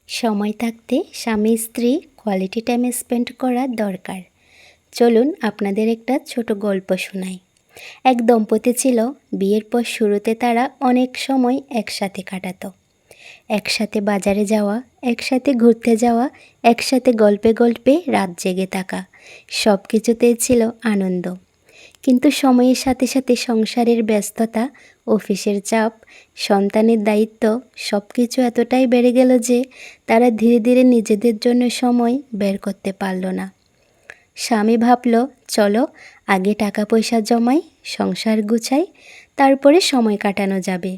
সময় থাকতে স্বামী স্ত্রী কোয়ালিটি টাইম স্পেন্ড করা দরকার। চলুন আপনাদের একটা ছোট গল্প শোনাই। এক দম্পতি ছিল, বিয়ের পর শুরুতে তারা অনেক সময় একসাথে কাটাতো। একসাথে বাজারে যাওয়া, একসাথে ঘুরতে যাওয়া, একসাথে গল্পে গল্পে রাত জেগে থাকা, সব কিছুতেই ছিল আনন্দ। কিন্তু সময়ের সাথে সাথে সংসারের ব্যস্ততা, অফিসের চাপ, সন্তানের দায়িত্ব সব কিছু এতটাই বেড়ে গেল যে তারা ধীরে ধীরে নিজেদের জন্য সময় বের করতে পারল না। স্বামী ভাবল, চলো আগে টাকা পয়সা জমাই, সংসার গুছাই, তারপরে সময় কাটানো যাবে।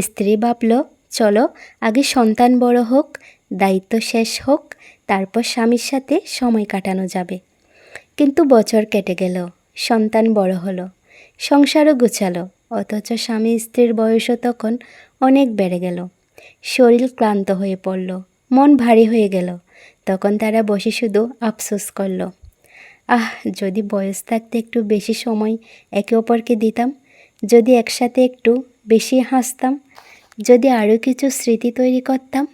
স্ত্রী ভাবল, চলো আগে সন্তান বড় হোক, দায়িত্ব শেষ হোক, তারপর স্বামীর সাথে সময় কাটানো যাবে। কিন্তু বছর কেটে গেল, সন্তান বড় হলো, সংসারও গুছালো, অথচ স্বামী স্ত্রীর বয়সও তখন অনেক বেড়ে গেল। শরীর ক্লান্ত হয়ে পড়ল, মন ভারী হয়ে গেল। তখন তারা বসে শুধু আফসোস করল, যদি বয়স থাকতে একটু বেশি সময় একে অপরকে দিতাম, যদি একসাথে একটু বেশি হাসতাম, যদি আরও কিছু স্মৃতি তৈরি করতাম।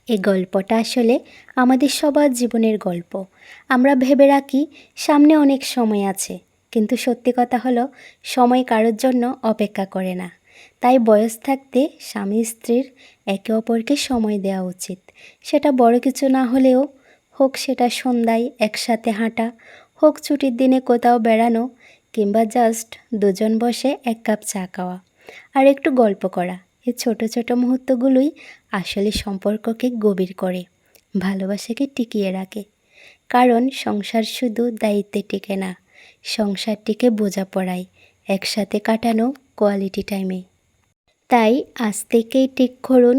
এই গল্পটা আসলে আমাদের সবার জীবনের গল্প। আমরা ভেবে রাখি সামনে অনেক সময় আছে, কিন্তু সত্যি কথা হলো সময় কারোর জন্য অপেক্ষা করে না। তাই বয়স থাকতে স্বামী স্ত্রীর একে অপরকে সময় দেওয়া উচিত। সেটা বড় কিছু না হলেও হোক, সেটা সন্ধ্যায় একসাথে হাঁটা, হোক ছুটির দিনে কোথাও বেড়ানো, কিংবা জাস্ট দুজন বসে এক কাপ চা খাওয়া আর একটু গল্প করা। এই ছোট ছোট মুহূর্তগুলোই আসলে সম্পর্ককে গভীর করে, ভালোবাসাকে টিকিয়ে রাখে। কারণ সংসার শুধু দায়িত্বে টিকে না, সংসার টিকে বোঝাপড়ায়, একসাথে কাটানো কোয়ালিটি টাইমে। তাই আজ থেকেই ঠিক করুন,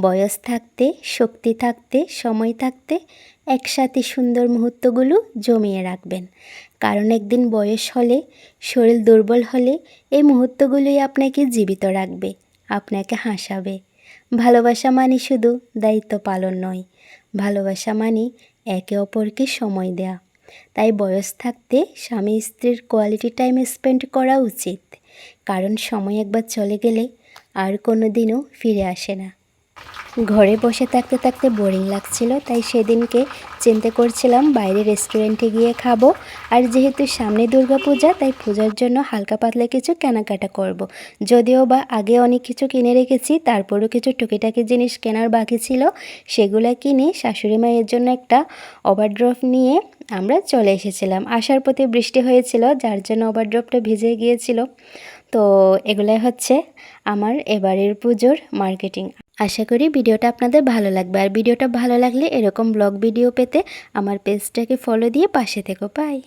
বয়স থাকতে, শক্তি থাকতে, সময় থাকতে একসাথে সুন্দর মুহূর্তগুলো জমিয়ে রাখবেন। কারণ একদিন বয়স হলে, শরীর দুর্বল হলে এই মুহূর্তগুলোই আপনাকে জীবিত রাখবে, আপনাকে হাসাবে। ভালোবাসা মানে শুধু দায়িত্ব পালন নয়, ভালোবাসা মানে একে অপরকে সময় দেয়া। তাই বয়স থাকতে স্বামী স্ত্রীর কোয়ালিটি টাইম স্পেন্ড করা উচিত। কারণ সময় একবার চলে গেলে আর কোনো দিনও ফিরে আসে না। ঘরে বসে থাকতে থাকতে বোরিং লাগছিল, তাই সেদিনকে চিন্তা করছিলাম বাইরে রেস্টুরেন্টে গিয়ে খাবো। আর যেহেতু সামনে দুর্গাপূজা, তাই পূজার জন্য হালকা পাতলা কিছু কেনাকাটা করব। যদিও বা আগে অনেক কিছু কিনে রেখেছি, তারপরও কিছু টুকিটাকি জিনিস কেনার বাকি ছিল। সেগুলো কিনে শাশুড়ি মায়ের জন্য একটা ওভারড্রপ নিয়ে আমরা চলে এসেছিলাম। আসার পথে বৃষ্টি হয়েছিল, যার জন্য ওভারড্রপটা ভিজে গিয়েছিল। তো এগুলাই হচ্ছে আমার এবারের পুজোর মার্কেটিং। আশা করি ভিডিওটা আপনাদের ভালো লাগবে। আর ভিডিওটা ভালো লাগলে এরকম ব্লগ ভিডিও পেতে আমার পেজটাকে ফলো দিয়ে পাশে থেকো। বাই।